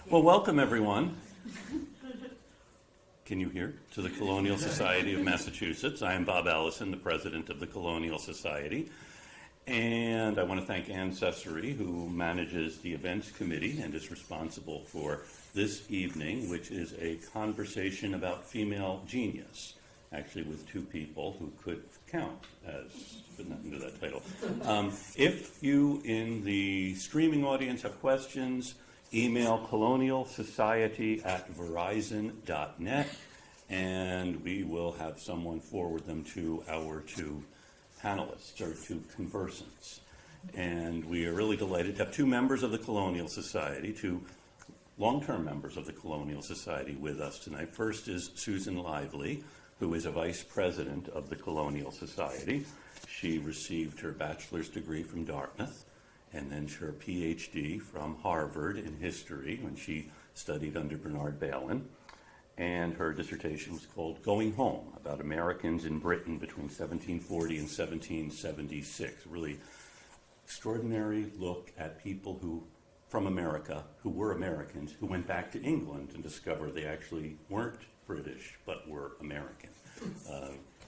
Well, welcome everyone. Can you hear? To the Colonial Society of Massachusetts. I am Bob Allison, the president of the Colonial Society. And I want to thank Ann Cesary, who manages the events committee and is responsible for this evening, which is a conversation about female genius, actually with two people who could count as, but not under that title. If you in the streaming audience have questions, email colonialsociety@verizon.net, and we will have someone forward them to our two panelists, or two conversants. And we are really delighted to have two members of the Colonial Society, two long-term members of the Colonial Society with us tonight. First is Susan Lively, who is a vice president of the Colonial Society. She received her bachelor's degree from Dartmouth, and then her PhD from Harvard in history when she studied under Bernard Bailyn. And her dissertation was called Going Home, about Americans in Britain between 1740 and 1776. A really extraordinary look at people who, from America, who were Americans, who went back to England and discovered they actually weren't British, but were American.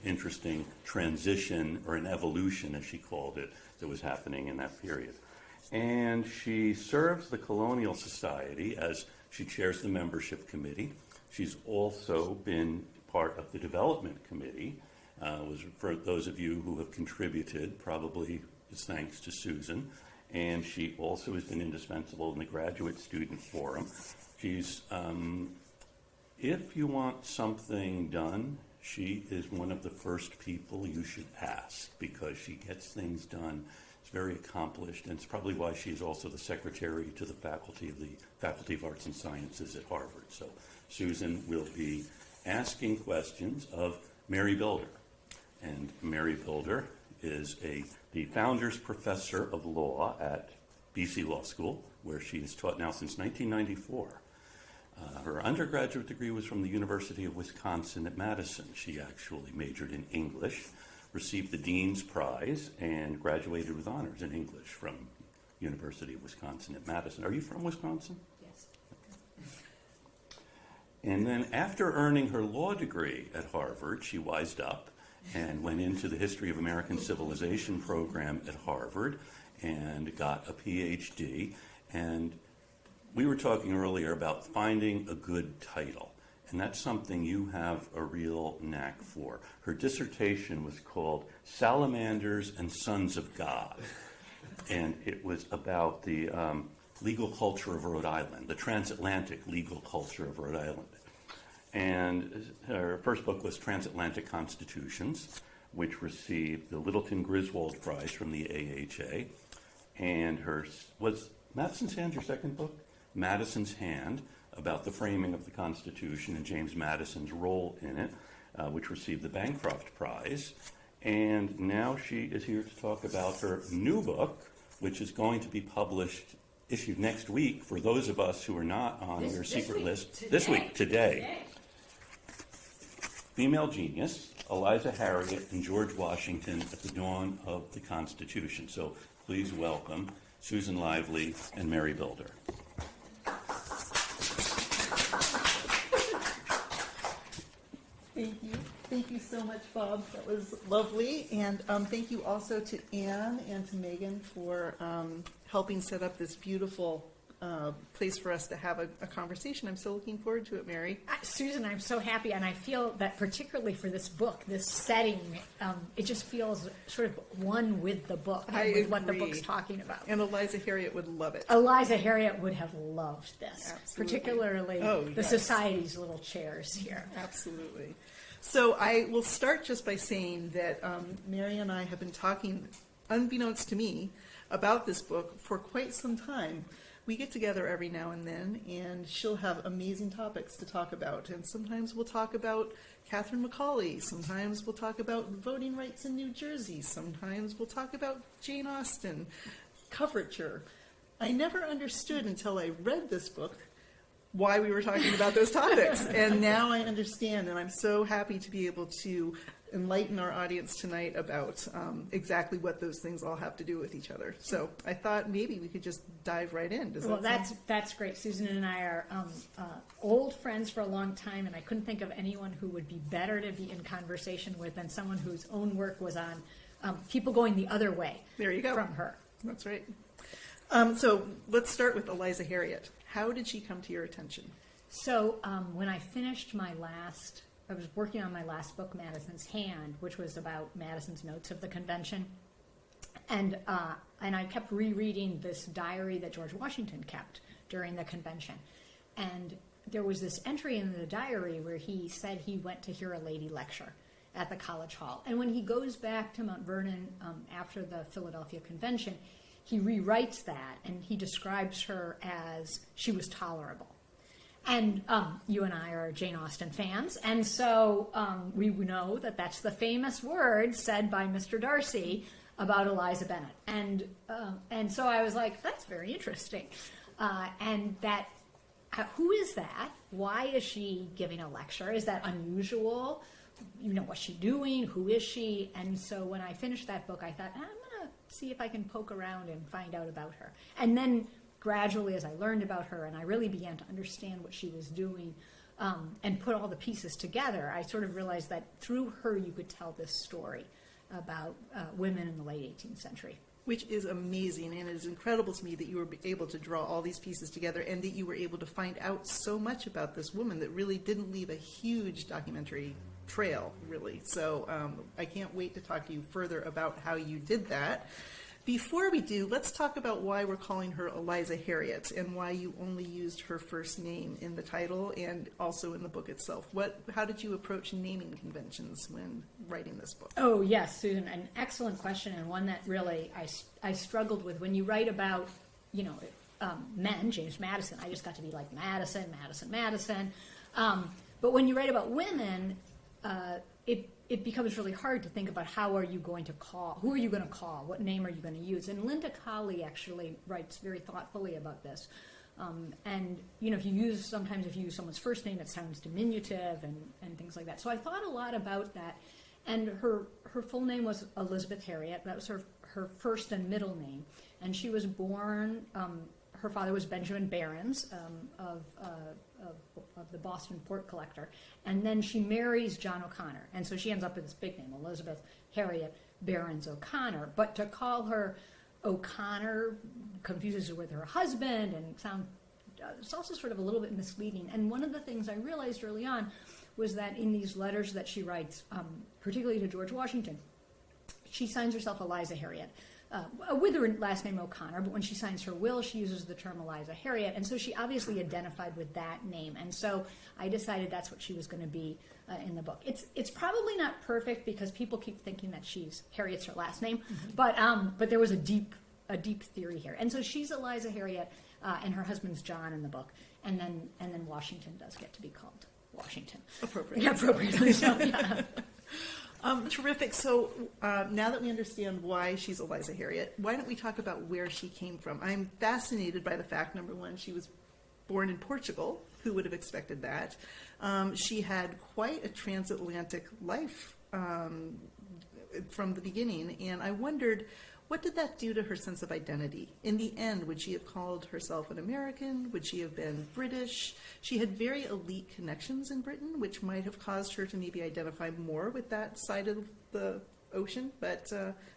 Interesting transition, or an evolution, as she called it, that was happening in that period. And she serves the Colonial Society as she chairs the membership committee. She's also been part of the development committee. For those of you who have contributed, probably it's thanks to Susan. And she also has been indispensable in the Graduate Student Forum. She's, if you want something done, she is one of the first people you should ask, because she gets things done. It's very accomplished, and it's probably why she's also the secretary to the Faculty of Arts and Sciences at Harvard. So Susan will be asking questions of Mary Bilder. And Mary Bilder is the Founders Professor of Law at BC Law School, where she has taught now since 1994. Her undergraduate degree was from the University of Wisconsin at Madison. She actually majored in English, received the Dean's Prize, and graduated with honors in English from University of Wisconsin at Madison. Are you from Wisconsin? Yes. And then after earning her law degree at Harvard, she wised up and went into the History of American Civilization program at Harvard and got a PhD. And we were talking earlier about finding a good title, and that's something you have a real knack for. Her dissertation was called Salamanders and Sons of God, and it was about the legal culture of Rhode Island, the transatlantic legal culture of Rhode Island. And her first book was Transatlantic Constitutions, which received the Littleton Griswold Prize from the AHA. And was Madison's Hand your second book? Madison's Hand, about the framing of the Constitution and James Madison's role in it, which received the Bancroft Prize. And now she is here to talk about her new book, which is going to be issued next week for those of us who are not on your secret list. Today. Female Genius, Eliza, Harriet, and George Washington at the dawn of the Constitution. So please welcome Susan Lively and Mary Bilder. Thank you. Thank you so much, Bob. That was lovely. And thank you also to Anne and to Megan for helping set up this beautiful place for us to have a conversation. I'm so looking forward to it, Mary. Susan, I'm so happy, and I feel that particularly for this book, this setting, it just feels sort of one with the book and with what the book's talking about. And Eliza Harriet would love it. Eliza Harriet would have loved this, Absolutely. Particularly the Society's little chairs here. Absolutely. So I will start just by saying that Mary and I have been talking, unbeknownst to me, about this book for quite some time. We get together every now and then, and she'll have amazing topics to talk about. And sometimes we'll talk about Catherine McCauley. Sometimes we'll talk about voting rights in New Jersey. Sometimes we'll talk about Jane Austen, coverture. I never understood until I read this book why we were talking about those topics. And now I understand, and I'm so happy to be able to enlighten our audience tonight about exactly what those things all have to do with each other. So I thought maybe we could just dive right in. Does Well, that sound- that's great. Susan and I are old friends for a long time, and I couldn't think of anyone who would be better to be in conversation with than someone whose own work was on people going the other way. There you go. From her. That's right. So let's start with Eliza Harriet. How did she come to your attention? So when I finished I was working on my last book, Madison's Hand, which was about Madison's notes of the convention. And I kept rereading this diary that George Washington kept during the convention. And there was this entry in the diary where he said he went to hear a lady lecture at the College Hall. And when he goes back to Mount Vernon after the Philadelphia Convention, he rewrites that, and he describes her as she was tolerable. And you and I are Jane Austen fans, and so we know that that's the famous word said by Mr. Darcy about Eliza Bennet. And so I was like, that's very interesting. And that, who is that? Why is she giving a lecture? Is that unusual? You know, what's she doing? Who is she? And so when I finished that book, I thought, I'm going to see if I can poke around and find out about her. And then gradually, as I learned about her and I really began to understand what she was doing and put all the pieces together, I sort of realized that through her you could tell this story about women in the late 18th century. Which is amazing, and it is incredible to me that you were able to draw all these pieces together and that you were able to find out so much about this woman that really didn't leave a huge documentary trail, really. So I can't wait to talk to you further about how you did that. Before we do, let's talk about why we're calling her Eliza Harriet and why you only used her first name in the title and also in the book itself. How did you approach naming conventions when writing this book? Oh, yes, Susan, an excellent question, and one that really I struggled with. When you write about, men, James Madison, I just got to be like Madison. But when you write about women, it becomes really hard to think about who are you going to call, what name are you going to use? And Linda Colley actually writes very thoughtfully about this. And, if you use someone's first name, it sounds diminutive and things like that. So I thought a lot about that. And her full name was Elizabeth Harriet. That was her first and middle name. And she was born, her father was Benjamin Barons of the Boston port collector, and then she marries John O'Connor, and so she ends up with this big name, Elizabeth Harriet Barons O'Connor. But to call her O'Connor confuses her with her husband, and it's also sort of a little bit misleading. And one of the things I realized early on was that in these letters that she writes, particularly to George Washington, she signs herself Eliza Harriet. With her last name O'Connor, but when she signs her will, she uses the term Eliza Harriet, and so she obviously identified with that name, and so I decided that's what she was going to be in the book. It's probably not perfect because people keep thinking that Harriet's her last name, but there was a deep theory here, and so she's Eliza Harriet, and her husband's John in the book, and then Washington does get to be called Washington. Appropriate. Yeah, appropriately. So, yeah. Terrific. So now that we understand why she's Eliza Harriet, why don't we talk about where she came from? I'm fascinated by the fact, number one, she was born in Portugal. Who would have expected that? She had quite a transatlantic life from the beginning, and I wondered, what did that do to her sense of identity? In the end, would she have called herself an American? Would she have been British? She had very elite connections in Britain, which might have caused her to maybe identify more with that side of the ocean. But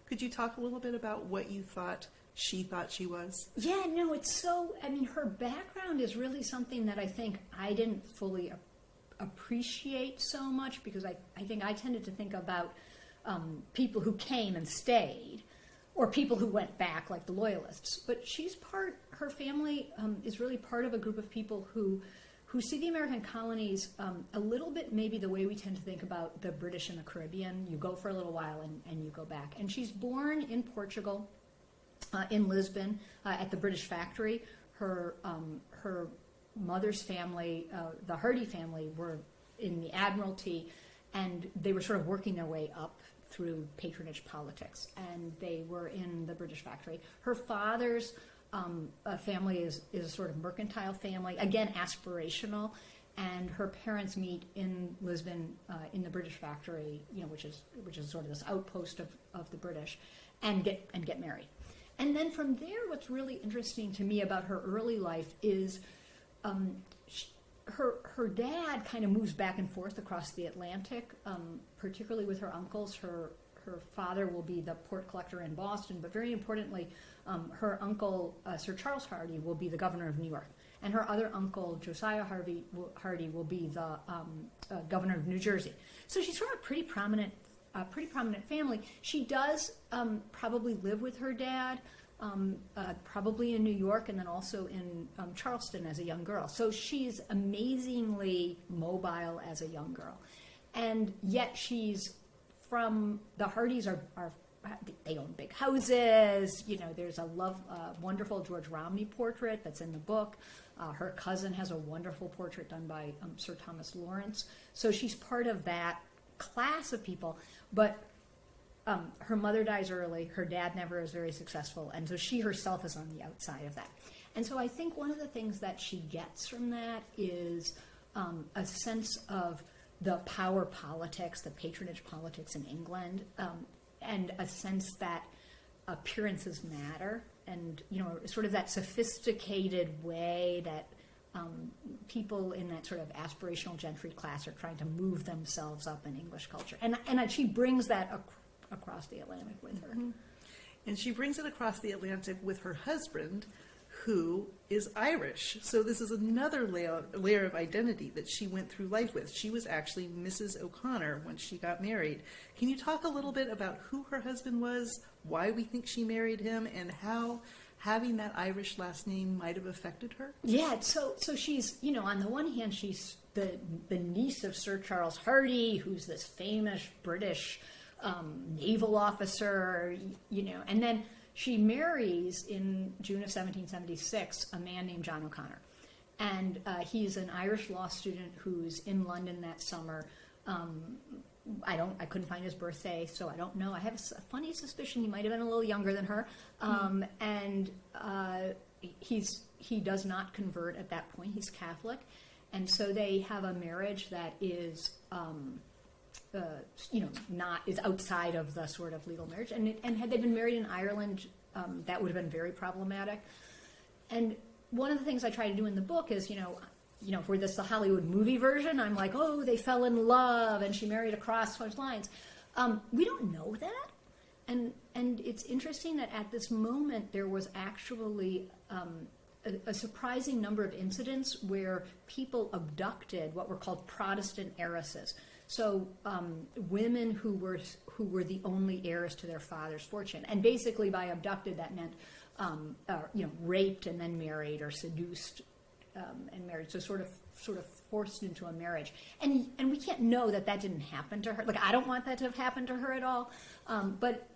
could you talk a little bit about what you thought she was? Yeah, no, her background is really something that I think I didn't fully appreciate so much because I think I tended to think about people who came and stayed, or people who went back, like the Loyalists. But her family is really part of a group of people who see the American colonies a little bit maybe the way we tend to think about the British in the Caribbean. You go for a little while and you go back. And she's born in Portugal, in Lisbon, at the British factory. Her mother's family, the Hardy family, were in the Admiralty, and they were sort of working their way up through patronage politics, and they were in the British factory. Her father's family is a sort of mercantile family, again aspirational, and her parents meet in Lisbon in the British factory, which is sort of this outpost of the British, and get married. And then from there, what's really interesting to me about her early life is her dad kind of moves back and forth across the Atlantic, particularly with her uncles. Her father will be the port collector in Boston, but very importantly, her uncle, Sir Charles Hardy, will be the governor of New York. And her other uncle, Josiah Hardy, will be the governor of New Jersey. So she's from a pretty prominent family. She does probably live with her dad, probably in New York, and then also in Charleston as a young girl. So she's amazingly mobile as a young girl. And yet she's from, the Hardys they own big houses. There's a wonderful George Romney portrait that's in the book. Her cousin has a wonderful portrait done by Sir Thomas Lawrence. So she's part of that class of people. But her mother dies early. Her dad never is very successful. And so she herself is on the outside of that. And so I think one of the things that she gets from that is a sense of the power politics, the patronage politics in England, and a sense that appearances matter, and sort of that sophisticated way that people in that sort of aspirational gentry class are trying to move themselves up in English culture, and she brings that across the Atlantic with her. Mm-hmm. And she brings it across the Atlantic with her husband, who is Irish. So this is another layer of identity that she went through life with. She was actually Mrs. O'Connor when she got married. Can you talk a little bit about who her husband was, why we think she married him, and how having that Irish last name might have affected her? Yeah, so she's, on the one hand, she's the niece of Sir Charles Hardy, who's this famous British naval officer, and then she marries in June of 1776 a man named John O'Connor. And he's an Irish law student who's in London that summer. I couldn't find his birthday, so I don't know. I have a funny suspicion he might have been a little younger than her. And he does not convert at that point. He's Catholic. And so they have a marriage that is is outside of the sort of legal marriage. And had they been married in Ireland, that would have been very problematic. And one of the things I try to do in the book is, for the Hollywood movie version, I'm like, oh, they fell in love and she married across such lines. We don't know that. And it's interesting that at this moment there was actually a surprising number of incidents where people abducted what were called Protestant heiresses. So women who were the only heirs to their father's fortune, and basically by abducted that meant raped and then married, or seduced and married. So sort of forced into a marriage, and we can't know that didn't happen to her. Like, I don't want that to have happened to her at all. But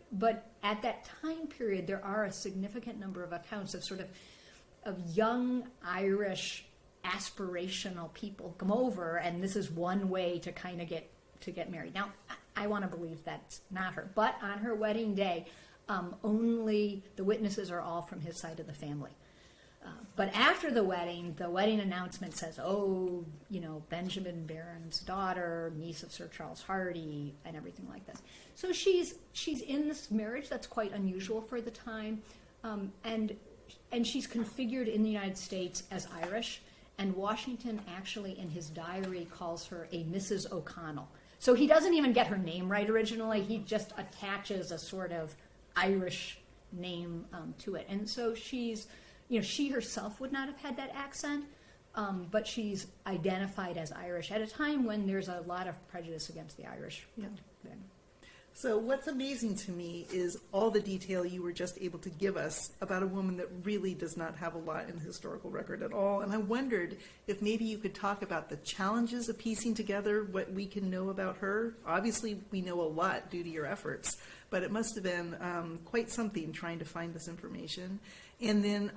at that time period, there are a significant number of accounts of young Irish aspirational people come over, and this is one way to kind of get married. Now, I want to believe that's not her, but on her wedding day, only the witnesses are all from his side of the family. But after the wedding announcement says, Benjamin Barron's daughter, niece of Sir Charles Hardy, and everything like this. So she's in this marriage that's quite unusual for the time, and she's configured in the United States as Irish. And Washington actually, in his diary, calls her a Mrs. O'Connell. So he doesn't even get her name right originally. He just attaches a sort of Irish name to it. And so she's, she herself would not have had that accent, but she's identified as Irish at a time when there's a lot of prejudice against the Irish. Yeah. So what's amazing to me is all the detail you were just able to give us about a woman that really does not have a lot in the historical record at all. And I wondered if maybe you could talk about the challenges of piecing together what we can know about her. Obviously, we know a lot due to your efforts, but it must have been quite something trying to find this information. And then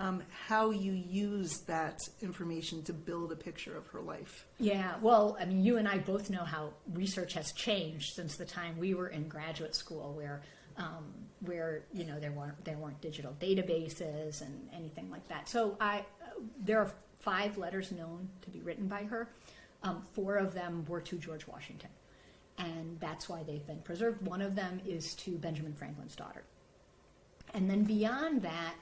how you use that information to build a picture of her life. Yeah, well, I mean, you and I both know how research has changed since the time we were in graduate school, where there weren't digital databases and anything like that. So there are 5 letters known to be written by her. 4 of them were to George Washington. And that's why they've been preserved. One of them is to Benjamin Franklin's daughter. And then beyond that,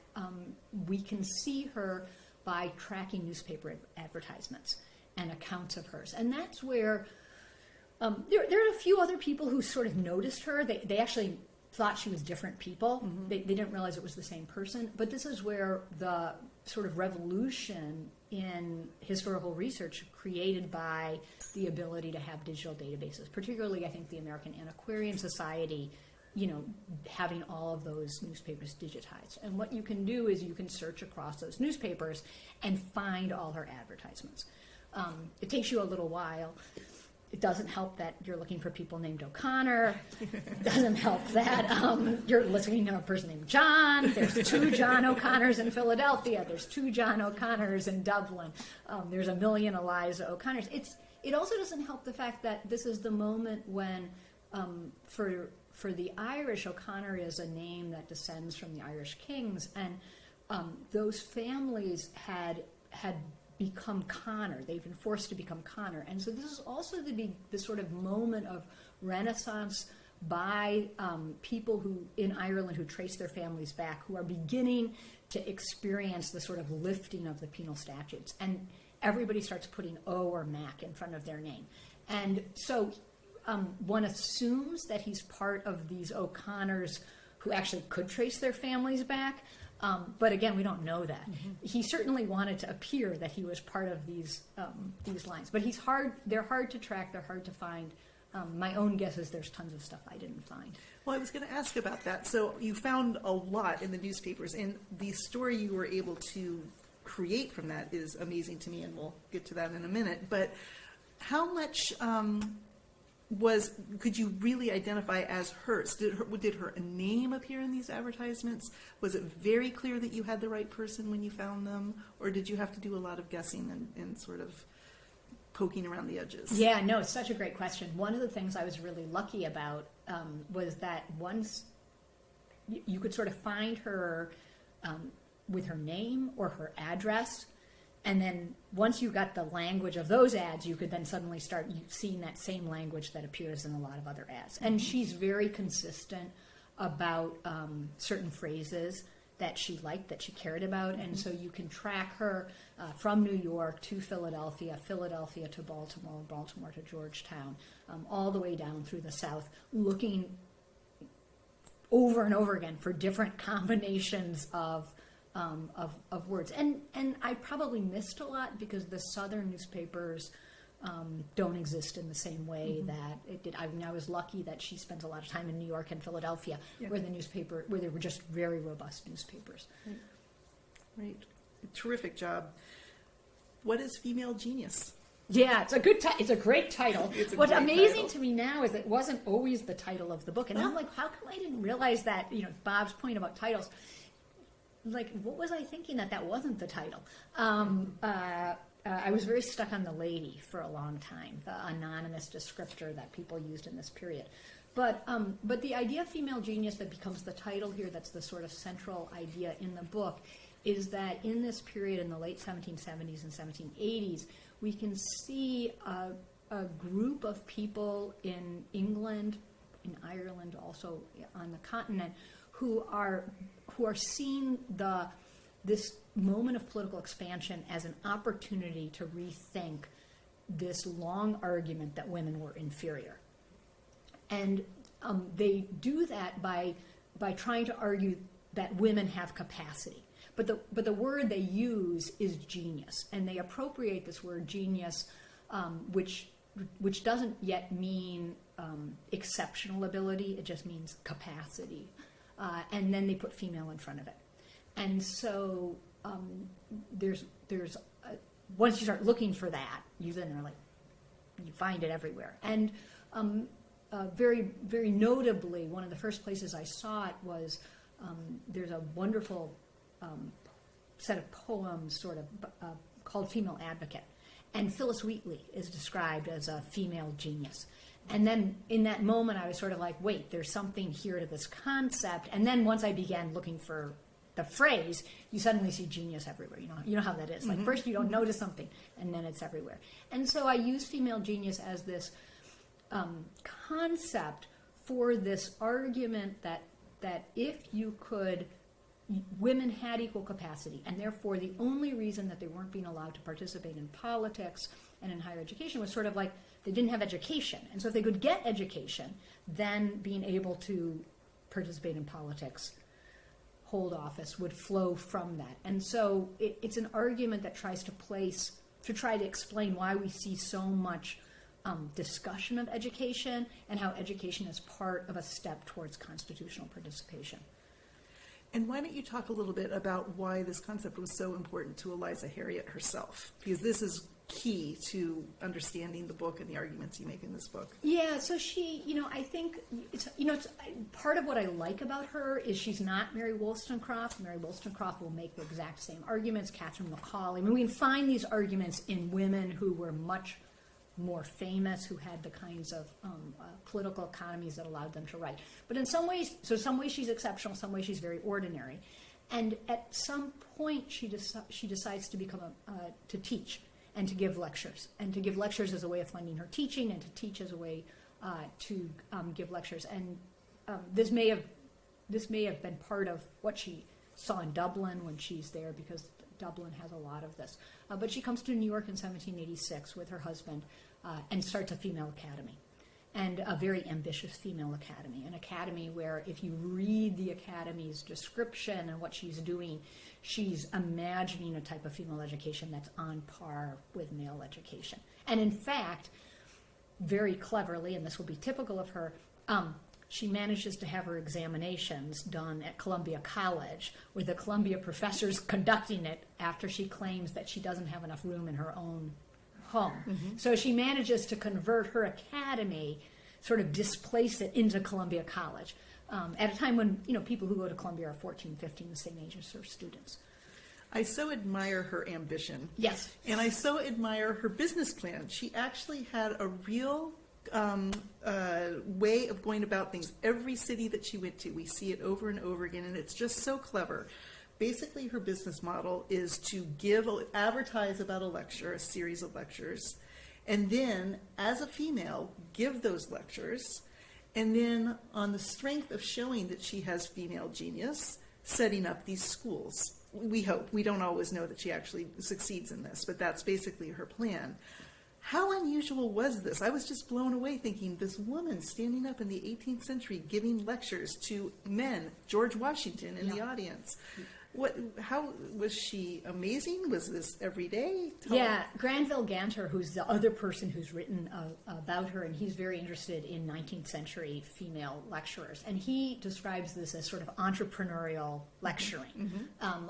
we can see her by tracking newspaper advertisements and accounts of hers. And that's where there are a few other people who sort of noticed her. They actually thought she was different people. Mm-hmm. They didn't realize it was the same person. But this is where the sort of revolution in historical research created by the ability to have digital databases, particularly I think the American Antiquarian Society, having all of those newspapers digitized. And what you can do is you can search across those newspapers and find all her advertisements. It takes you a little while. It doesn't help that you're looking for people named O'Connor. It doesn't help that you're listening to a person named John. There's 2 John O'Connors in Philadelphia. There's 2 John O'Connors in Dublin. There's a million Eliza O'Connors. It also doesn't help the fact that this is the moment when, for the Irish, O'Connor is a name that descends from the Irish kings, and those families had become Connor. They've been forced to become Connor. And so this is also the sort of moment of Renaissance by people who in Ireland who trace their families back, who are beginning to experience the sort of lifting of the penal statutes. And everybody starts putting O or Mac in front of their name. And so one assumes that he's part of these O'Connors who actually could trace their families back. But again, we don't know that. Mm-hmm. He certainly wanted to appear that he was part of these lines. But they're hard to track, they're hard to find. My own guess is there's tons of stuff I didn't find. Well, I was going to ask about that. So you found a lot in the newspapers, and the story you were able to create from that is amazing to me, and we'll get to that in a minute. But how much could you really identify as hers? Did her name appear in these advertisements? Was it very clear that you had the right person when you found them? Or did you have to do a lot of guessing and sort of poking around the edges? Yeah, no, it's such a great question. One of the things I was really lucky about was that once you could sort of find her with her name or her address, and then once you got the language of those ads, you could then suddenly start seeing that same language that appears in a lot of other ads. And she's very consistent about certain phrases that she liked, that she cared about. And so you can track her from New York to Philadelphia, Philadelphia to Baltimore, Baltimore to Georgetown, all the way down through the South, looking over and over again for different combinations of words. And I probably missed a lot because the Southern newspapers don't exist in the same way that it did. I mean, I was lucky that she spent a lot of time in New York and Philadelphia, where there were just very robust newspapers. Right. Terrific job. What is female genius? Yeah, it's a great title. What's amazing to me now is it wasn't always the title of the book, and I'm like, how come I didn't realize that? Bob's point about titles. Like, what was I thinking that wasn't the title? I was very stuck on the lady for a long time, the anonymous descriptor that people used in this period. But the idea of female genius that becomes the title here, that's the sort of central idea in the book, is that in this period in the late 1770s and 1780s, we can see a group of people in England, in Ireland, also on the continent, who are seeing this moment of political expansion as an opportunity to rethink this long argument that women were inferior. And they do that by trying to argue that women have capacity. But the word they use is genius, and they appropriate this word genius, which doesn't yet mean exceptional ability. It just means capacity. And then they put female in front of it. And so there's once you start looking for that, you find it everywhere. And very, very notably, one of the first places I saw it was there's a wonderful set of poems called Female Advocate. And Phyllis Wheatley is described as a female genius. And then in that moment, I was sort of like, wait, there's something here to this concept. And then once I began looking for the phrase, you suddenly see genius everywhere. You know how that is. Like first you don't notice something, and then it's everywhere. And so I use female genius as this concept for this argument that if you could, women had equal capacity, and therefore the only reason that they weren't being allowed to participate in politics and in higher education was sort of like they didn't have education. And so if they could get education, then being able to participate in politics, hold office, would flow from that. And so it's an argument that tries to try to explain why we see so much discussion of education and how education is part of a step towards constitutional participation. And why don't you talk a little bit about why this concept was so important to Eliza Harriet herself? Because this is key to understanding the book and the arguments you make in this book. Yeah, so she, I think, it's part of what I like about her is she's not Mary Wollstonecraft. Mary Wollstonecraft will make the exact same arguments, Catherine Macaulay. I mean, we can find these arguments in women who were much more famous, who had the kinds of political economies that allowed them to write. But in some ways she's exceptional, some ways she's very ordinary. And at some point she decides to become to teach and to give lectures. And to give lectures as a way of funding her teaching, and to teach as a way to give lectures. And this may have been part of what she saw in Dublin when she's there, because Dublin has a lot of this. But she comes to New York in 1786 with her husband and starts a female academy, and a very ambitious female academy, an academy where if you read the academy's description and what she's doing, she's imagining a type of female education that's on par with male education. And in fact, very cleverly, and this will be typical of her, she manages to have her examinations done at Columbia College, with the Columbia professors conducting it after she claims that she doesn't have enough room in her own home. Mm-hmm. So she manages to convert her academy, sort of displace it into Columbia College, at a time when people who go to Columbia are 14, 15, the same age as her students. I so admire her ambition. Yes. And I so admire her business plan. She actually had a real way of going about things. Every city that she went to, we see it over and over again, and it's just so clever. Basically, her business model is to advertise about a lecture, a series of lectures, and then, as a female, give those lectures, and then, on the strength of showing that she has female genius, setting up these schools. We hope. We don't always know that she actually succeeds in this, but that's basically her plan. How unusual was this? I was just blown away thinking, this woman standing up in the 18th century giving lectures to men, George Washington in the audience. How was she amazing? Was this every day? Granville Ganter, who's the other person who's written about her, and he's very interested in 19th century female lecturers, and he describes this as sort of entrepreneurial lecturing,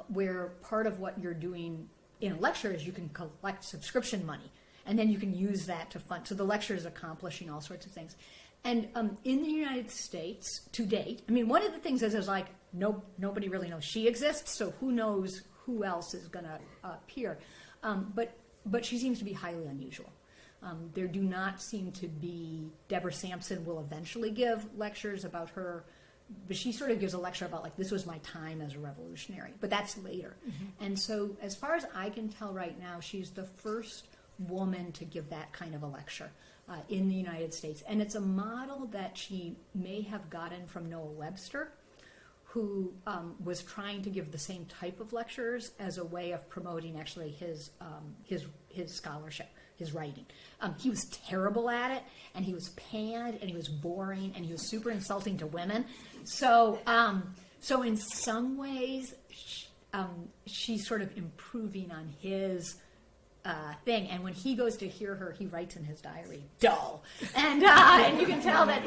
where part of what you're doing in a lecture is you can collect subscription money, and then you can use that to fund. So the lecture is accomplishing all sorts of things. And in the United States, to date, I mean, one of the things is like, nobody really knows she exists, so who knows who else is going to appear. But she seems to be highly unusual. There do not seem to be, Deborah Sampson will eventually give lectures about her, but she sort of gives a lecture about, like, this was my time as a revolutionary, but that's later. Mm-hmm. And so as far as I can tell right now, she's the first woman to give that kind of a lecture in the United States. And it's a model that she may have gotten from Noah Webster, who was trying to give the same type of lectures as a way of promoting actually his scholarship, his writing. He was terrible at it, and he was panned, and he was boring, and he was super insulting to women. So in some ways, she's sort of improving on his thing, and when he goes to hear her, he writes in his diary, "dull," and you can tell that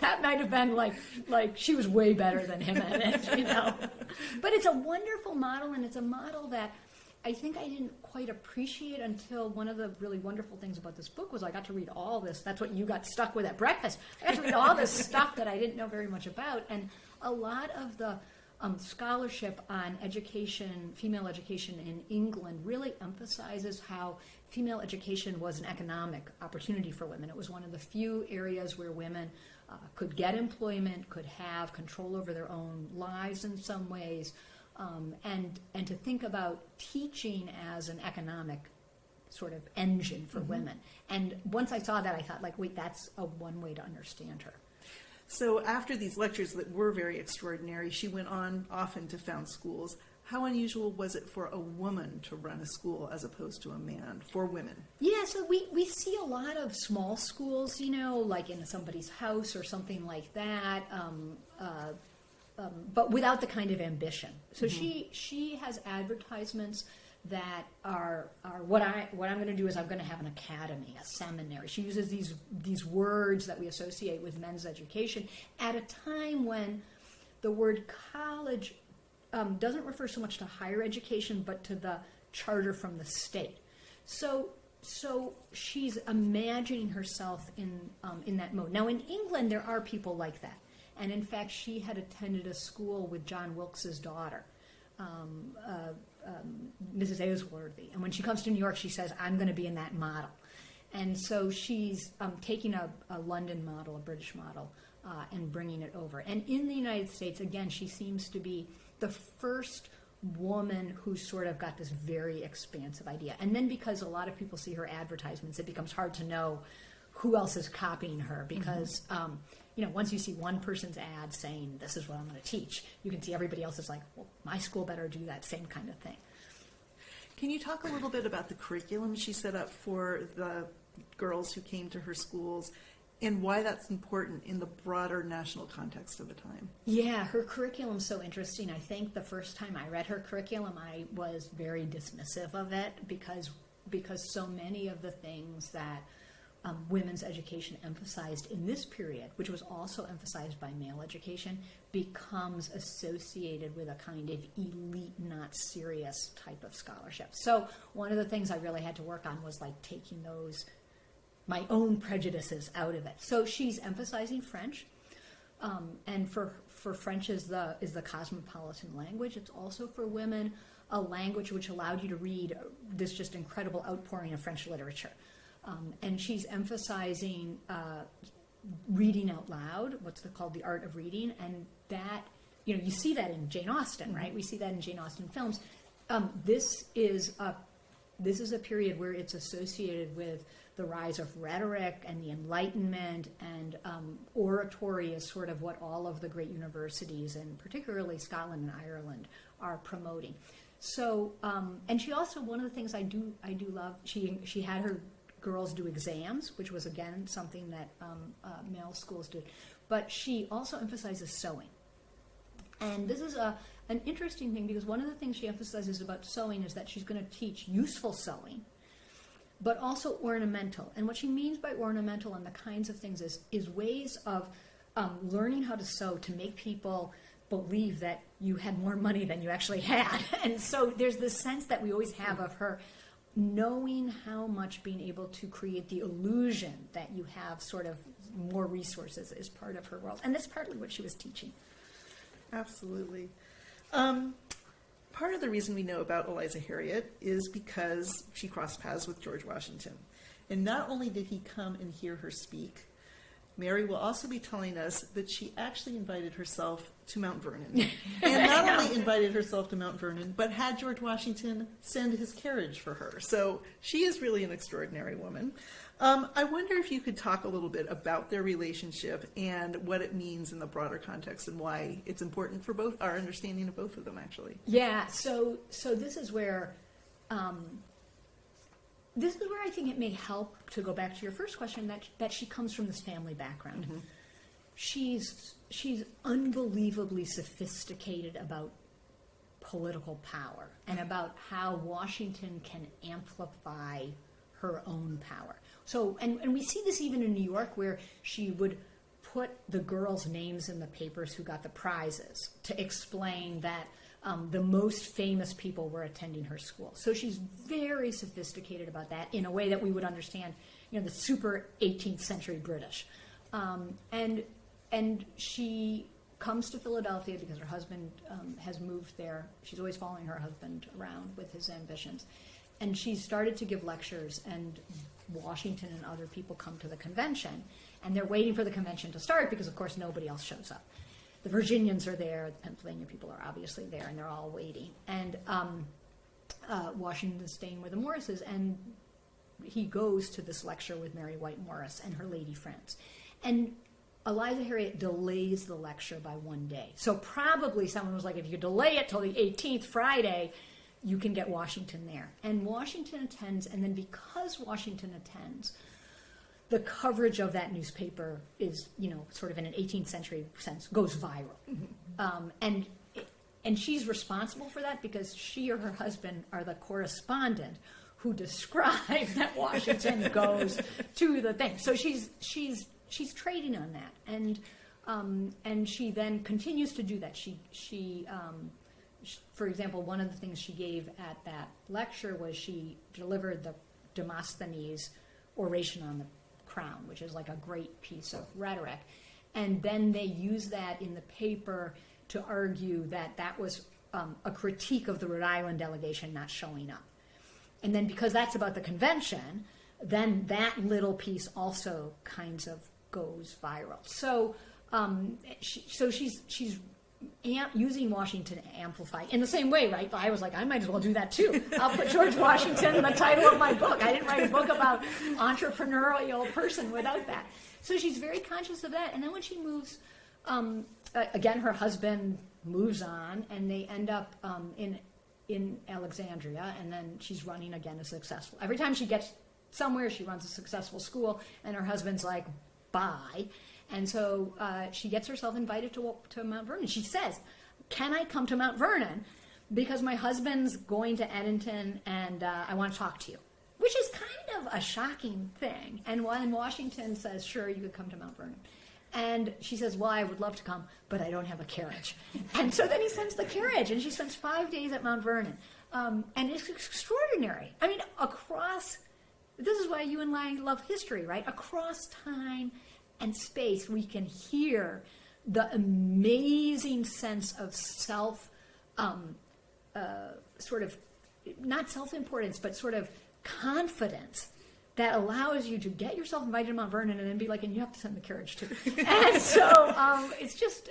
that might have been like she was way better than him at it, But it's a wonderful model, and it's a model that I think I didn't quite appreciate until one of the really wonderful things about this book was I got to read all this. That's what you got stuck with at breakfast. I got to read all this stuff that I didn't know very much about, and a lot of the scholarship on education, female education in England, really emphasizes how female education was an economic opportunity for women. It was one of the few areas where women could get employment, could have control over their own lives in some ways, and to think about teaching as an economic sort of engine for women. And once I saw that, I thought, like, wait, that's one way to understand her. So after these lectures that were very extraordinary, she went on often to found schools. How unusual was it for a woman to run a school as opposed to a man, for women? Yeah, so we see a lot of small schools, like in somebody's house or something like that, but without the kind of ambition. So she has advertisements that are what I'm going to do is I'm going to have an academy, a seminary. She uses these words that we associate with men's education at a time when the word college doesn't refer so much to higher education, but to the charter from the state. So she's imagining herself in that mode. Now in England, there are people like that, and in fact, she had attended a school with John Wilkes's daughter, Mrs. Aylesworthy, and when she comes to New York, she says, "I'm going to be in that model," and so she's taking a London model, a British model, and bringing it over. And in the United States, again, she seems to be the first woman who's sort of got this very expansive idea. And then because a lot of people see her advertisements, it becomes hard to know who else is copying her because, once you see one person's ad saying, this is what I'm going to teach, you can see everybody else is like, well, my school better do that same kind of thing. Can you talk a little bit about the curriculum she set up for the girls who came to her schools and why that's important in the broader national context of the time? Yeah, her curriculum's so interesting. I think the first time I read her curriculum, I was very dismissive of it because so many of the things that women's education emphasized in this period, which was also emphasized by male education, becomes associated with a kind of elite, not serious type of scholarship. So one of the things I really had to work on was like taking my own prejudices out of it. So she's emphasizing French, and for French is the cosmopolitan language. It's also for women a language which allowed you to read this just incredible outpouring of French literature. And she's emphasizing reading out loud, what's called the art of reading, and that, you see that in Jane Austen, right? We see that in Jane Austen films. This is a period where it's associated with the rise of rhetoric and the Enlightenment, and oratory is sort of what all of the great universities, and particularly Scotland and Ireland, are promoting. So, and she also, one of the things I do love, she had her girls do exams, which was again something that male schools did, but she also emphasizes sewing. And this is an interesting thing because one of the things she emphasizes about sewing is that she's going to teach useful sewing, but also ornamental. And what she means by ornamental and the kinds of things is ways of learning how to sew to make people believe that you had more money than you actually had. And so there's this sense that we always have of her knowing how much being able to create the illusion that you have sort of more resources is part of her world. And that's partly what she was teaching. Absolutely. Part of the reason we know about Eliza Harriet is because she crossed paths with George Washington. And not only did he come and hear her speak, Mary will also be telling us that she actually invited herself to Mount Vernon. And not only invited herself to Mount Vernon, but had George Washington send his carriage for her. So she is really an extraordinary woman. I wonder if you could talk a little bit about their relationship and what it means in the broader context and why it's important for both our understanding of both of them, actually. Yeah, so this is where I think it may help to go back to your first question that she comes from this family background. Mm-hmm. She's unbelievably sophisticated about political power and about how Washington can amplify her own power. So, and we see this even in New York, where she would put the girls' names in the papers who got the prizes to explain that the most famous people were attending her school. So she's very sophisticated about that in a way that we would understand, the super 18th century British. And she comes to Philadelphia because her husband has moved there. She's always following her husband around with his ambitions. And she started to give lectures, and Washington and other people come to the convention, and they're waiting for the convention to start because, of course, nobody else shows up. the Virginians are there, the Pennsylvania people are obviously there, and they're all waiting. And Washington's staying with the Morrises, and he goes to this lecture with Mary White Morris and her lady friends. And Eliza Harriet delays the lecture by 1 day. So probably someone was like, if you delay it till the 18th, Friday, you can get Washington there. And Washington attends, and then because Washington attends, the coverage of that newspaper is, sort of in an 18th century sense, goes viral. And she's responsible for that because she or her husband are the correspondent who describe that Washington goes to the thing. So she's trading on that, and she then continues to do that. She for example, one of the things she gave at that lecture was she delivered the Demosthenes oration on the crown, which is like a great piece of rhetoric, and then they use that in the paper to argue that that was a critique of the Rhode Island delegation not showing up. And then because that's about the convention, then that little piece also kinds of goes viral. So she's using Washington to amplify in the same way, right? I was like, I might as well do that too. I'll put George Washington in the title of my book. I didn't write a book about entrepreneurial person without that. So she's very conscious of that. And then when she moves, again, her husband moves on, and they end up in Alexandria, and then she's running again a successful. Every time she gets somewhere, she runs a successful school, and her husband's like, bye. And so she gets herself invited to Mount Vernon. She says, can I come to Mount Vernon? Because my husband's going to Edenton, and I want to talk to you. Which is kind of a shocking thing. And when Washington says, sure, you could come to Mount Vernon. And she says, well, I would love to come, but I don't have a carriage. And so then he sends the carriage, and she spends 5 days at Mount Vernon. And it's extraordinary. I mean, this is why you and I love history, right? Across time and space, we can hear the amazing sense of sort of, not self-importance, but sort of confidence that allows you to get yourself invited to Mount Vernon and then be like, and you have to send the carriage too. And so it's just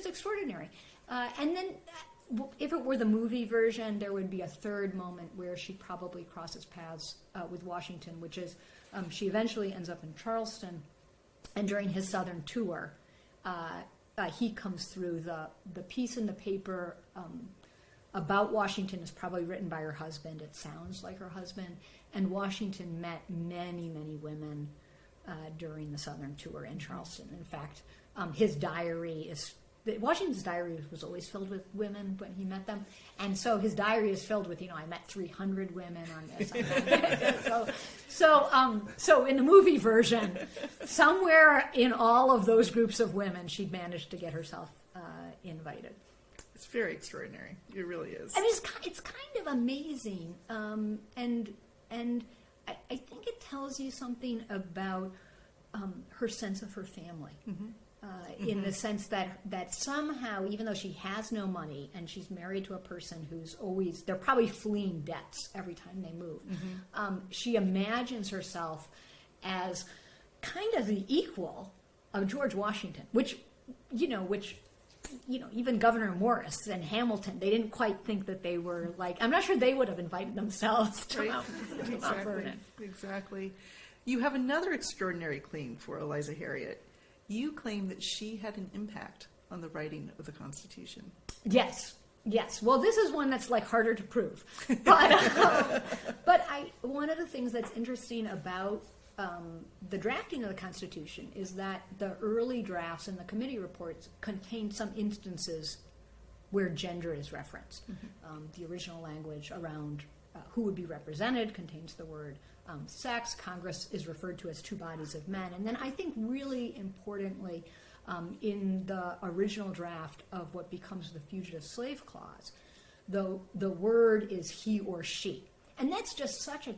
extraordinary. And then if it were the movie version, there would be a third moment where she probably crosses paths with Washington, which is she eventually ends up in Charleston, and during his Southern tour, he comes through. The piece in the paper about Washington is probably written by her husband. It sounds like her husband. And Washington met many, many women during the Southern tour in Charleston. In fact, Washington's diary was always filled with women when he met them. And so his diary is filled with, I met 300 women on this. So in the movie version, somewhere in all of those groups of women, she'd managed to get herself invited. It's very extraordinary. It really is. I mean, it's kind of amazing. And I think it tells you something about her sense of her family. In the sense that somehow, even though she has no money and she's married to a person who's always, they're probably fleeing debts every time they move, she imagines herself as kind of the equal of George Washington, which even Governor Morris and Hamilton, they didn't quite think that they were like, I'm not sure they would have invited themselves to Mount Vernon. Exactly. You have another extraordinary claim for Eliza Harriet. You claim that she had an impact on the writing of the Constitution. Yes. Well, this is one that's like harder to prove. But one of the things that's interesting about the drafting of the Constitution is that the early drafts and the committee reports contain some instances where gender is referenced. The original language around who would be represented contains the word sex. Congress is referred to as two bodies of men. And then I think really importantly, in the original draft of what becomes the Fugitive Slave Clause, the word is he or she. And that's just such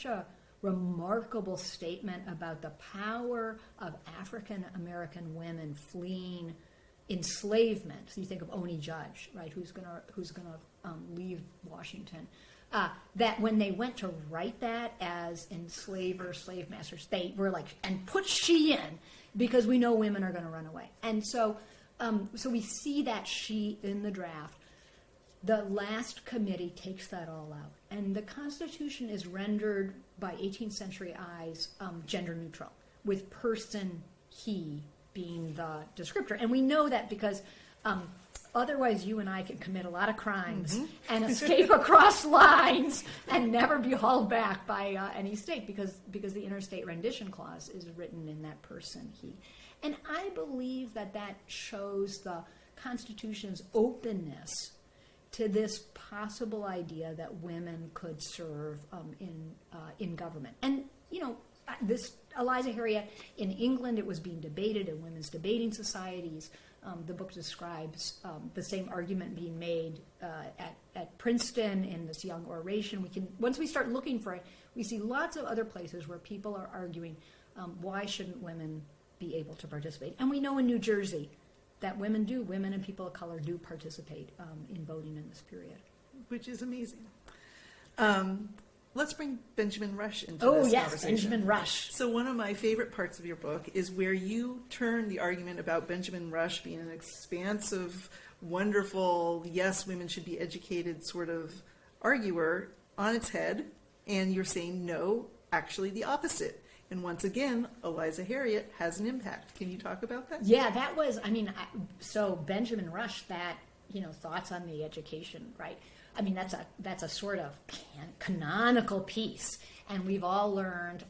a remarkable statement about the power of African American women fleeing enslavement. So you think of Oni Judge, right? Who's gonna leave Washington? That when they went to write that as enslaver, slave masters, they were like, and put she in because we know women are going to run away. And so So we see that sheet in the draft. The last committee takes that all out. And the Constitution is rendered by 18th century eyes gender neutral, with person, he being the descriptor. And we know that because otherwise you and I can commit a lot of crimes and escape across lines and never be hauled back by any state because the interstate rendition clause is written in that person, he. And I believe that shows the Constitution's openness to this possible idea that women could serve in government. And, this Eliza Harriet, in England, it was being debated in women's debating societies. The book describes the same argument being made at Princeton in this young oration. Once we start looking for it, we see lots of other places where people are arguing, why shouldn't women be able to participate? And we know in New Jersey that women and people of color do participate in voting in this period. Which is amazing. Let's bring Benjamin Rush into this conversation. Benjamin Rush. So one of my favorite parts of your book is where you turn the argument about Benjamin Rush being an expansive, wonderful, yes, women should be educated sort of arguer on its head, and you're saying, no, actually the opposite. And once again, Eliza Harriet has an impact. Can you talk about that? Yeah, that was, so Benjamin Rush, thoughts on the education, right? That's a sort of canonical piece. And we've all learned,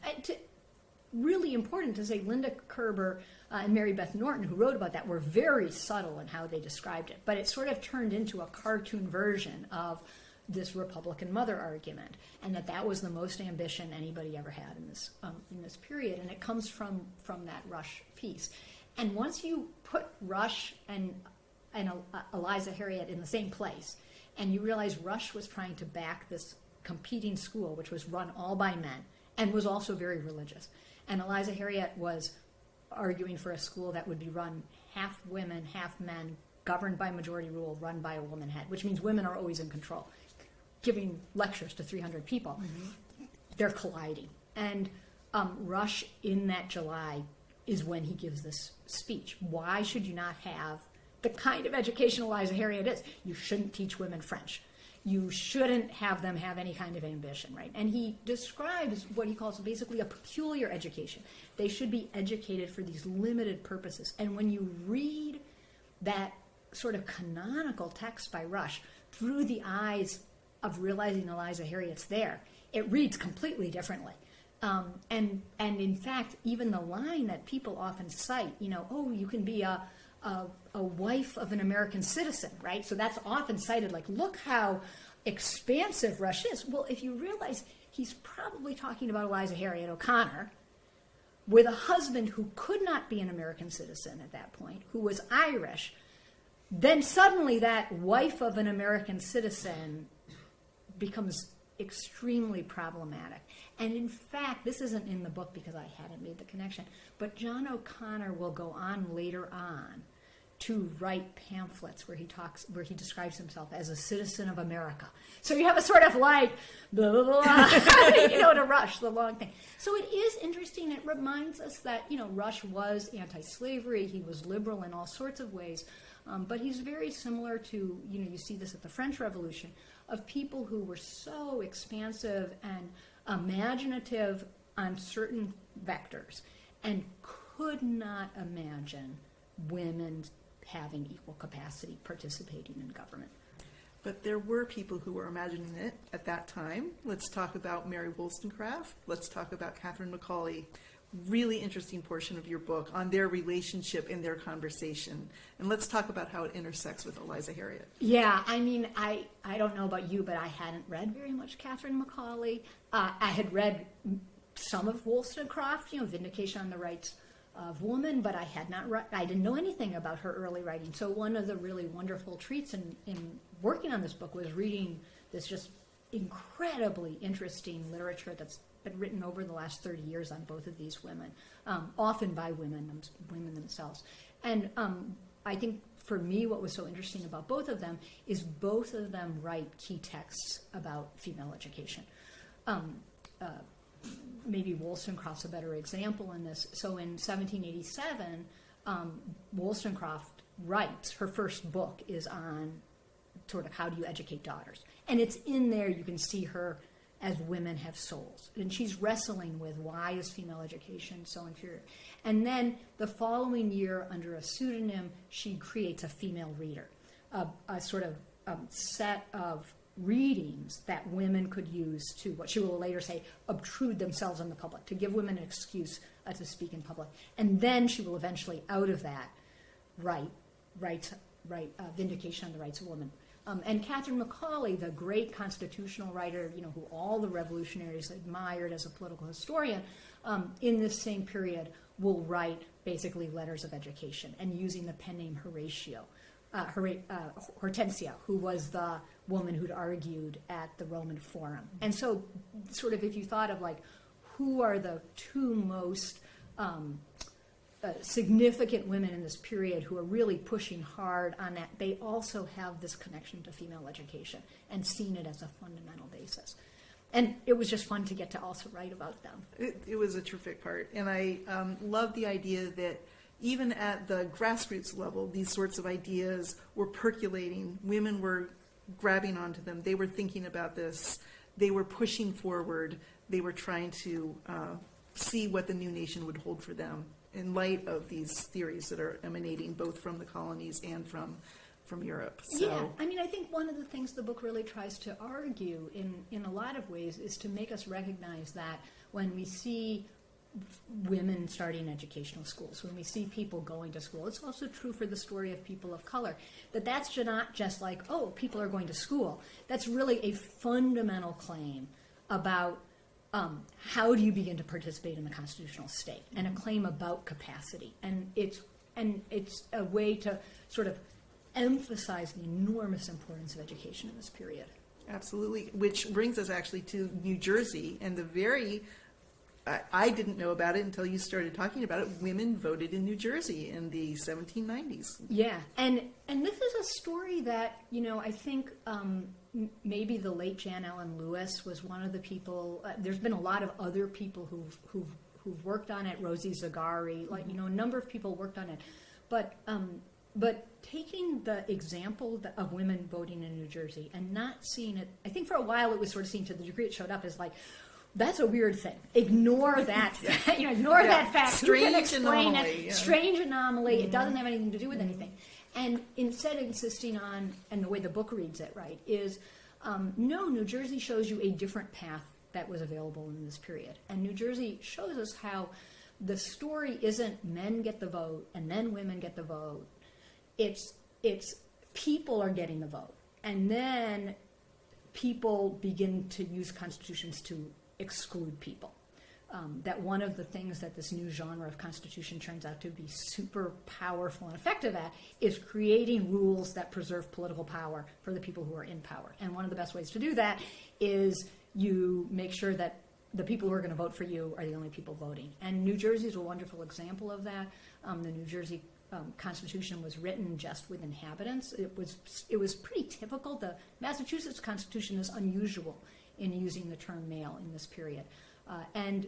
really important to say, Linda Kerber and Mary Beth Norton, who wrote about that, were very subtle in how they described it. But it sort of turned into a cartoon version of this Republican mother argument, and that was the most ambition anybody ever had in this period, and it comes from that Rush piece. And once you put Rush and Eliza Harriet in the same place, and you realize Rush was trying to back this competing school, which was run all by men, and was also very religious, and Eliza Harriet was arguing for a school that would be run half women, half men, governed by majority rule, run by a woman head, which means women are always in control, giving lectures to 300 people. They're colliding. And Rush, in that July, is when he gives this speech. Why should you not have the kind of education Eliza Harriet is? You shouldn't teach women French. You shouldn't have them have any kind of ambition, right? And he describes what he calls basically a peculiar education. They should be educated for these limited purposes. And when you read that sort of canonical text by Rush through the eyes of realizing Eliza Harriet's there, it reads completely differently. And in fact, even the line that people often cite, you can be a wife of an American citizen, right? So that's often cited, like, look how expansive Rush is. Well, if you realize he's probably talking about Eliza Harriet O'Connor with a husband who could not be an American citizen at that point, who was Irish, then suddenly that wife of an American citizen becomes extremely problematic. And in fact, this isn't in the book because I hadn't made the connection, but John O'Connor will go on later on to write pamphlets where he describes himself as a citizen of America. So you have a sort of like, blah, blah, blah, to Rush, the long thing. So it is interesting. It reminds us that, Rush was anti-slavery. He was liberal in all sorts of ways. But he's very similar to, you see this at the French Revolution, of people who were so expansive and imaginative on certain vectors and could not imagine women having equal capacity participating in government. But there were people who were imagining it at that time. Let's talk about Mary Wollstonecraft. Let's talk about Catherine Macaulay. Really interesting portion of your book on their relationship and their conversation. And let's talk about how it intersects with Eliza Harriet. Yeah, I don't know about you, but I hadn't read very much Catherine Macaulay. I had read some of Wollstonecraft, Vindication on the Rights of Woman, but I had not I didn't know anything about her early writing. So one of the really wonderful treats in working on this book was reading this just incredibly interesting literature that's been written over the last 30 years on both of these women, often by women themselves. And I think for me what was so interesting about both of them is both of them write key texts about female education. Maybe Wollstonecraft's a better example in this. So in 1787, Wollstonecraft writes, her first book is on sort of how do you educate daughters. And it's in there, you can see her as women have souls. And she's wrestling with why is female education so inferior. And then the following year, under a pseudonym, she creates a female reader, a sort of set of readings that women could use to, what she will later say, obtrude themselves on the public, to give women an excuse to speak in public. And then she will eventually, out of that, write Vindication on the Rights of Women. And Catherine Macaulay, the great constitutional writer, who all the revolutionaries admired as a political historian, in this same period will write basically letters of education, and using the pen name Hortensia, who was the woman who'd argued at the Roman Forum. And so sort of if you thought of like, who are the two most significant women in this period who are really pushing hard on that, they also have this connection to female education and seen it as a fundamental basis. And it was just fun to get to also write about them. It was a terrific part. And I love the idea that even at the grassroots level, these sorts of ideas were percolating. Women were grabbing onto them. They were thinking about this. They were pushing forward. They were trying to see what the new nation would hold for them in light of these theories that are emanating both from the colonies and from Europe. So. Yeah, I mean, I think one of the things the book really tries to argue in a lot of ways is to make us recognize that when we see women starting educational schools, when we see people going to school, it's also true for the story of people of color, that's not just like, oh, people are going to school. That's really a fundamental claim about how do you begin to participate in the constitutional state, and a claim about capacity. And it's a way to sort of emphasize the enormous importance of education in this period. Absolutely, which brings us actually to New Jersey and the very, I didn't know about it until you started talking about it, women voted in New Jersey in the 1790s. Yeah, and this is a story that, I think maybe the late Jan Ellen Lewis was one of the people, there's been a lot of other people who've worked on it, Rosie Zagari, a number of people worked on it, but taking the example of women voting in New Jersey and not seeing it, I think for a while it was sort of seen, to the degree it showed up, as like, that's a weird thing. Ignore that. Ignore that fact. Strange Who can explain anomaly. it? Yeah. Strange anomaly. Mm-hmm. It doesn't have anything to do with anything. And instead, insisting on, and the way the book reads it, right, is no. New Jersey shows you a different path that was available in this period, and New Jersey shows us how the story isn't men get the vote and then women get the vote. It's people are getting the vote, and then people begin to use constitutions to exclude people. That one of the things that this new genre of constitution turns out to be super powerful and effective at is creating rules that preserve political power for the people who are in power. And one of the best ways to do that is you make sure that the people who are going to vote for you are the only people voting. And New Jersey is a wonderful example of that. The New Jersey Constitution was written just with inhabitants. It was pretty typical. The Massachusetts Constitution is unusual in using the term male in this period. And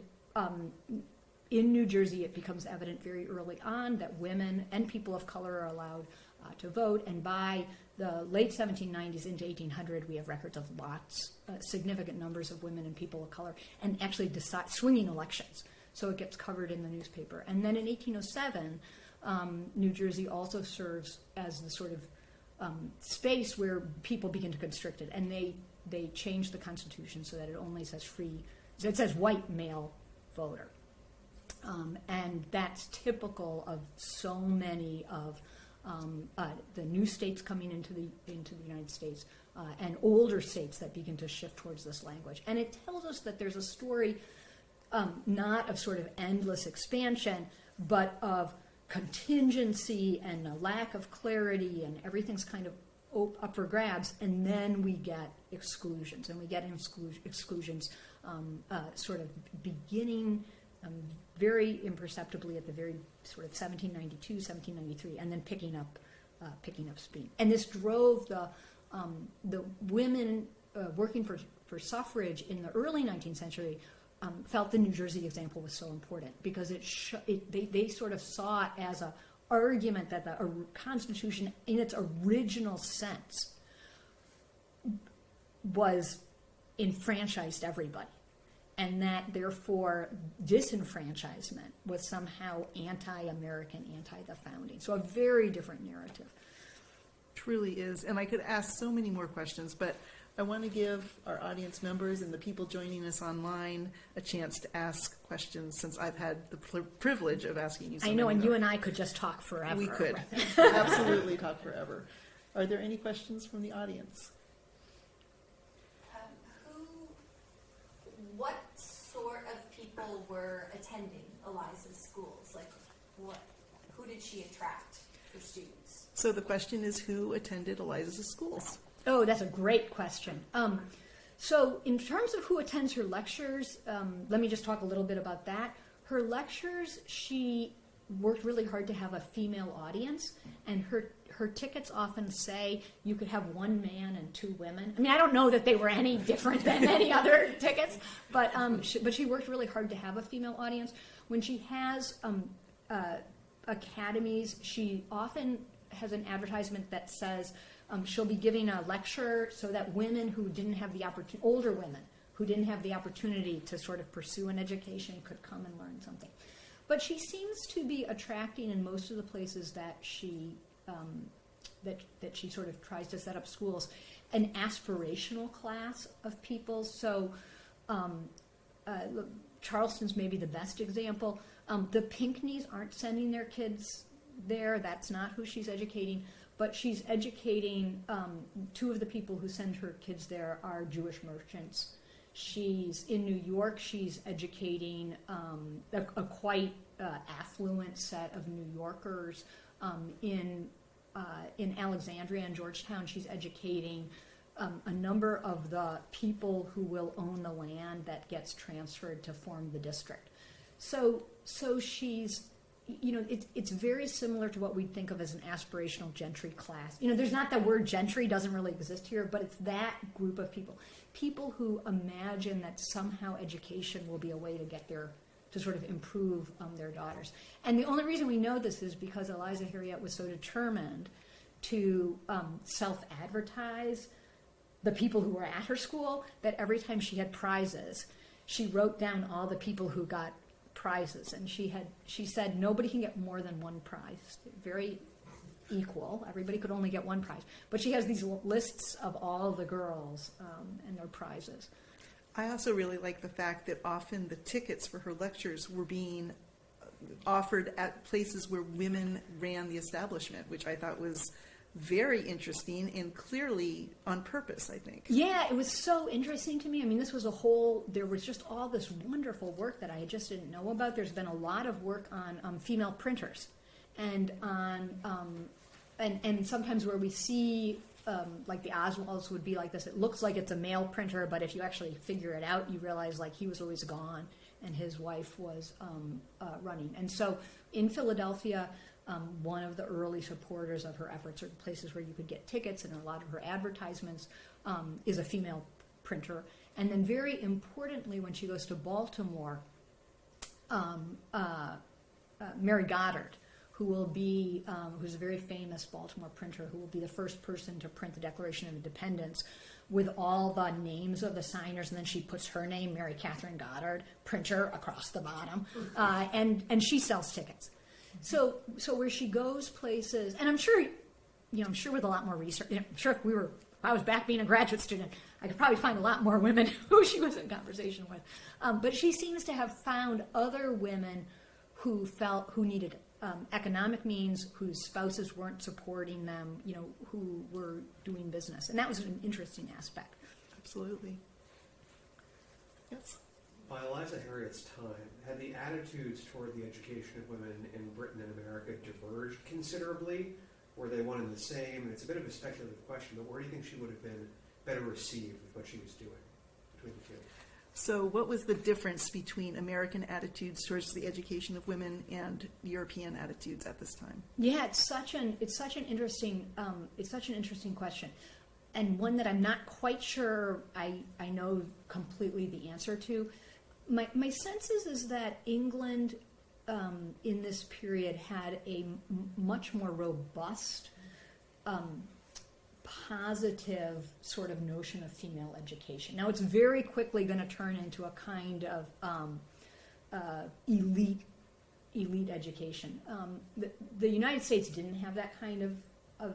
in New Jersey, it becomes evident very early on that women and people of color are allowed to vote. And by the late 1790s into 1800, we have records of significant numbers of women and people of color, and actually swinging elections. So it gets covered in the newspaper. And then in 1807, New Jersey also serves as the sort of space where people begin to constrict it. And they change the Constitution so that it only says it says white male voter. And that's typical of so many of the new states coming into the United States and older states that begin to shift towards this language. And it tells us that there's a story not of sort of endless expansion, but of contingency and a lack of clarity, and everything's kind of up for grabs, and then we get exclusions, and we get exclusions sort of beginning very imperceptibly at the very sort of 1792, 1793, and then picking up speed. And this drove the women working for suffrage in the early 19th century felt the New Jersey example was so important, because they sort of saw it as a argument that the Constitution, in its original sense, was enfranchised everybody, and that therefore disenfranchisement was somehow anti-American, anti-the founding. So a very different narrative. Truly is. And I could ask so many more questions, but I want to give our audience members and the people joining us online a chance to ask questions, since I've had the privilege of asking you so I know, many and more. you and I could just talk forever. We could absolutely talk forever. Are there any questions from the audience? What sort of people were attending Eliza's schools? Like, who did she attract for students? So the question is, who attended Eliza's schools? Oh, that's a great question. So in terms of who attends her lectures, let me just talk a little bit about that. Her lectures, she worked really hard to have a female audience, and her tickets often say you could have one man and two women. I mean, I don't know that they were any different than any other tickets, but she worked really hard to have a female audience. When she has academies, she often has an advertisement that says she'll be giving a lecture so that women who didn't have the opportunity, older women who didn't have the opportunity to sort of pursue an education, could come and learn something. But she seems to be attracting, in most of the places that she sort of tries to set up schools, an aspirational class of people. So Charleston's maybe the best example. The Pinckneys aren't sending their kids there. That's not who she's educating. But she's educating, two of the people who send her kids there are Jewish merchants. She's in New York, she's educating a quite affluent set of New Yorkers. In Alexandria and Georgetown, she's educating a number of the people who will own the land that gets transferred to form the district. So she's, it's very similar to what we'd think of as an aspirational gentry class. There's not, the word gentry doesn't really exist here, but it's that group of people who imagine that somehow education will be a way to sort of improve their daughters. And the only reason we know this is because Eliza Harriet was so determined to self-advertise the people who were at her school that every time she had prizes, she wrote down all the people who got prizes, and she said nobody can get more than one prize. Very equal. Everybody could only get one prize. But she has these lists of all the girls and their prizes. I also really like the fact that often the tickets for her lectures were being offered at places where women ran the establishment, which I thought was very interesting and clearly on purpose, I think. Yeah, it was so interesting to me. I mean, there was just all this wonderful work that I just didn't know about. There's been a lot of work on female printers, and on and sometimes where we see like the Oswalds would be like this. It looks like it's a male printer, but if you actually figure it out, you realize like he was always gone and his wife was running. And so in Philadelphia, one of the early supporters of her efforts, or places where you could get tickets, and a lot of her advertisements, is a female printer. And then very importantly, when she goes to Baltimore, Mary Goddard, who's a very famous Baltimore printer, who will be the first person to print the Declaration of Independence with all the names of the signers, and then she puts her name, Mary Catherine Goddard, printer, across the bottom, and she sells tickets. So where she goes places, and I'm sure with a lot more research, I'm sure if I was back being a graduate student, I could probably find a lot more women who she was in conversation with. But she seems to have found other women who needed economic means, whose spouses weren't supporting them, who were doing business. And that was an interesting aspect. Absolutely. Yes? By Eliza Harriet's time, had the attitudes toward the education of women in Britain and America diverged considerably? Were they one and the same? And it's a bit of a speculative question, but where do you think she would have been better received with what she was doing between the two? So what was the difference between American attitudes towards the education of women and European attitudes at this time? Yeah, it's such an interesting question, and one that I'm not quite sure I know completely the answer to. My sense is that England in this period had a much more robust, positive sort of notion of female education. Now, it's very quickly going to turn into a kind of elite education. The United States didn't have that kind of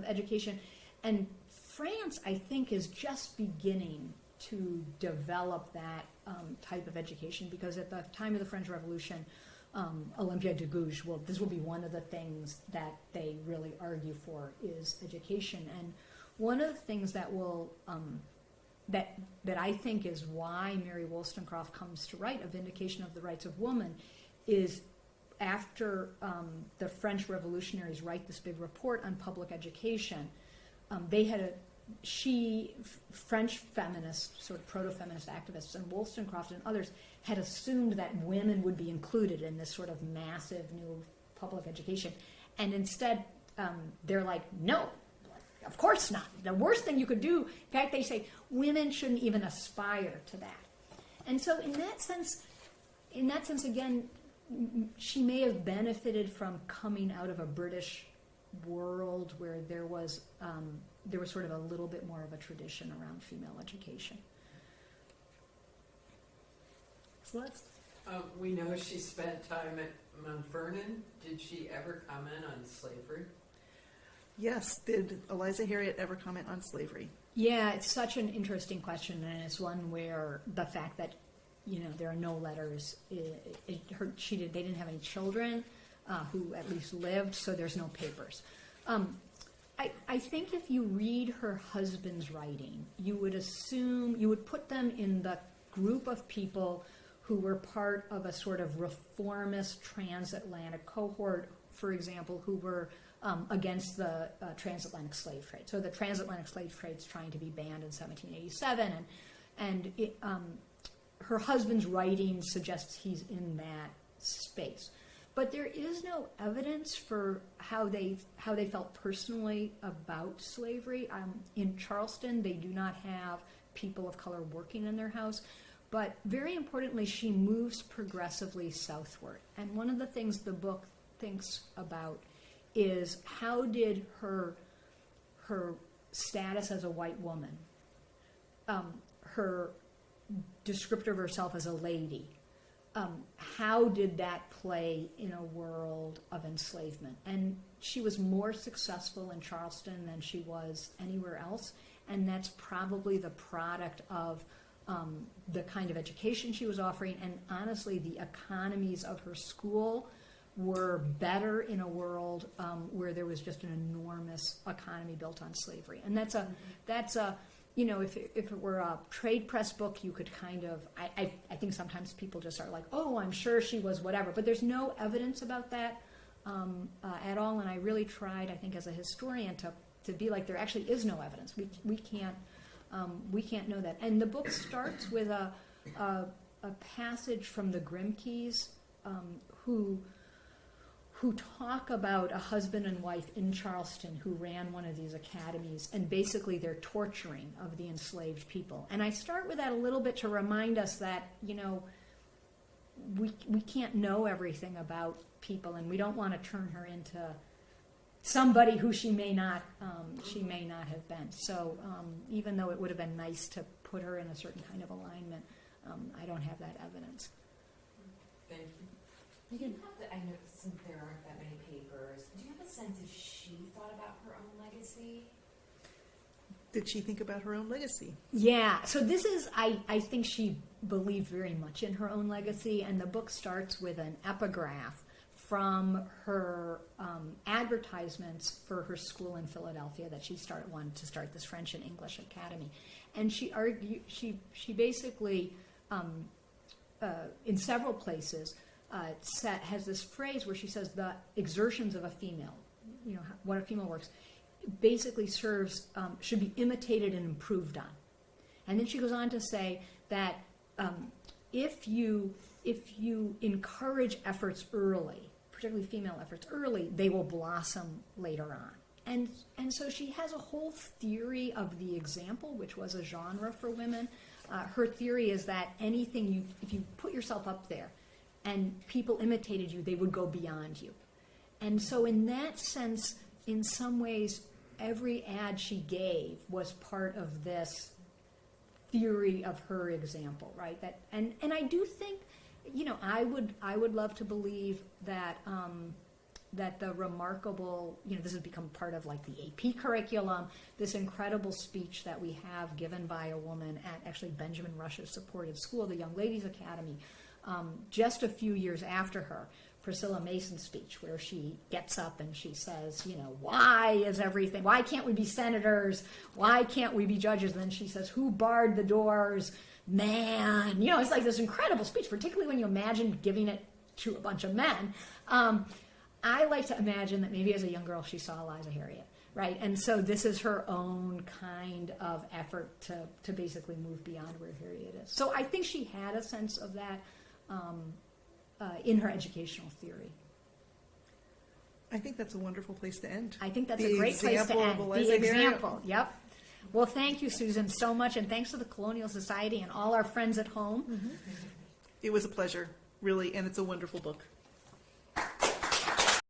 education, and France, I think, is just beginning to develop that type of education, because at the time of the French Revolution, Olympiade de Gouges, this will be one of the things that they really argue for is education. And one of the things that will that I think is why Mary Wollstonecraft comes to write A Vindication of the Rights of Woman is after the French revolutionaries write this big report on public education, they had French feminists, sort of proto-feminist activists, and Wollstonecraft and others had assumed that women would be included in this sort of massive new public education. And instead, they're like, no, of course not. The worst thing you could do, in fact, they say, women shouldn't even aspire to that. And so in that sense, again, she may have benefited from coming out of a British world where there was sort of a little bit more of a tradition around female education. Celeste? We know she spent time at Mount Vernon. Did she ever comment on slavery? Yes. Did Eliza Harriet ever comment on slavery? Yeah, it's such an interesting question, and it's one where the fact that there are no letters. They didn't have any children who at least lived, so there's no papers. I think if you read her husband's writing, you would put them in the group of people who were part of a sort of reformist transatlantic cohort, for example, who were against the transatlantic slave trade. So the transatlantic slave trade's trying to be banned in 1787, and her husband's writing suggests he's in that space. But there is no evidence for how they felt personally about slavery. In Charleston, they do not have people of color working in their house. But very importantly, she moves progressively southward. And one of the things the book thinks about is how did her status as a white woman, her descriptor of herself as a lady, how did that play in a world of enslavement? And she was more successful in Charleston than she was anywhere else, and that's probably the product of the kind of education she was offering, and honestly, the economies of her school were better in a world where there was just an enormous economy built on slavery. And that's a if it were a trade press book, you could kind of, I think sometimes people just are like, oh, I'm sure she was whatever, but there's no evidence about that at all, and I really tried, I think, as a historian to be like, there actually is no evidence. We can't know that. And the book starts with a passage from the Grimkes who talk about a husband and wife in Charleston who ran one of these academies, and basically their torturing of the enslaved people. And I start with that a little bit to remind us that, we can't know everything about people, and we don't want to turn her into somebody who she may not have been. So even though it would have been nice to put her in a certain kind of alignment, I don't have that evidence. Thank you. Do you have I know since there aren't that many papers, do you have a sense if she thought about her own legacy? Did she think about her own legacy? Yeah, so this is, I think she believed very much in her own legacy, and the book starts with an epigraph from her advertisements for her school in Philadelphia that she wanted to start this French and English academy. And she basically, in several places, has this phrase where she says the exertions of a female, what a female works, basically should be imitated and improved on. And then she goes on to say that if you encourage efforts early, particularly female efforts early, they will blossom later on. And so she has a whole theory of the example, which was a genre for women. Her theory is that if you put yourself up there, and people imitated you, they would go beyond you. And so in that sense, in some ways, every ad she gave was part of this theory of her example, right? That and I do think, you know, I would love to believe that that the remarkable, you know, this has become part of like the AP curriculum, this incredible speech that we have given by a woman at actually Benjamin Rush's supported school, the Young Ladies Academy, just a few years after her, Priscilla Mason's speech, where she gets up and she says, you know, why can't we be senators? Why can't we be judges? And then she says, who barred the doors? Man. You know, it's like this incredible speech, particularly when you imagine giving it to a bunch of men. I like to imagine that maybe as a young girl she saw Eliza Harriet, right? And so this is her own kind of effort to basically move beyond where Harriet is. So I think she had a sense of that in her educational theory. I think that's a wonderful place to end. I think that's The a great place to example of end. Eliza The Harriet. example, yep. Well, thank you, Susan, so much, and thanks to the Colonial Society and all our friends at home. It was a pleasure, really, and it's a wonderful book.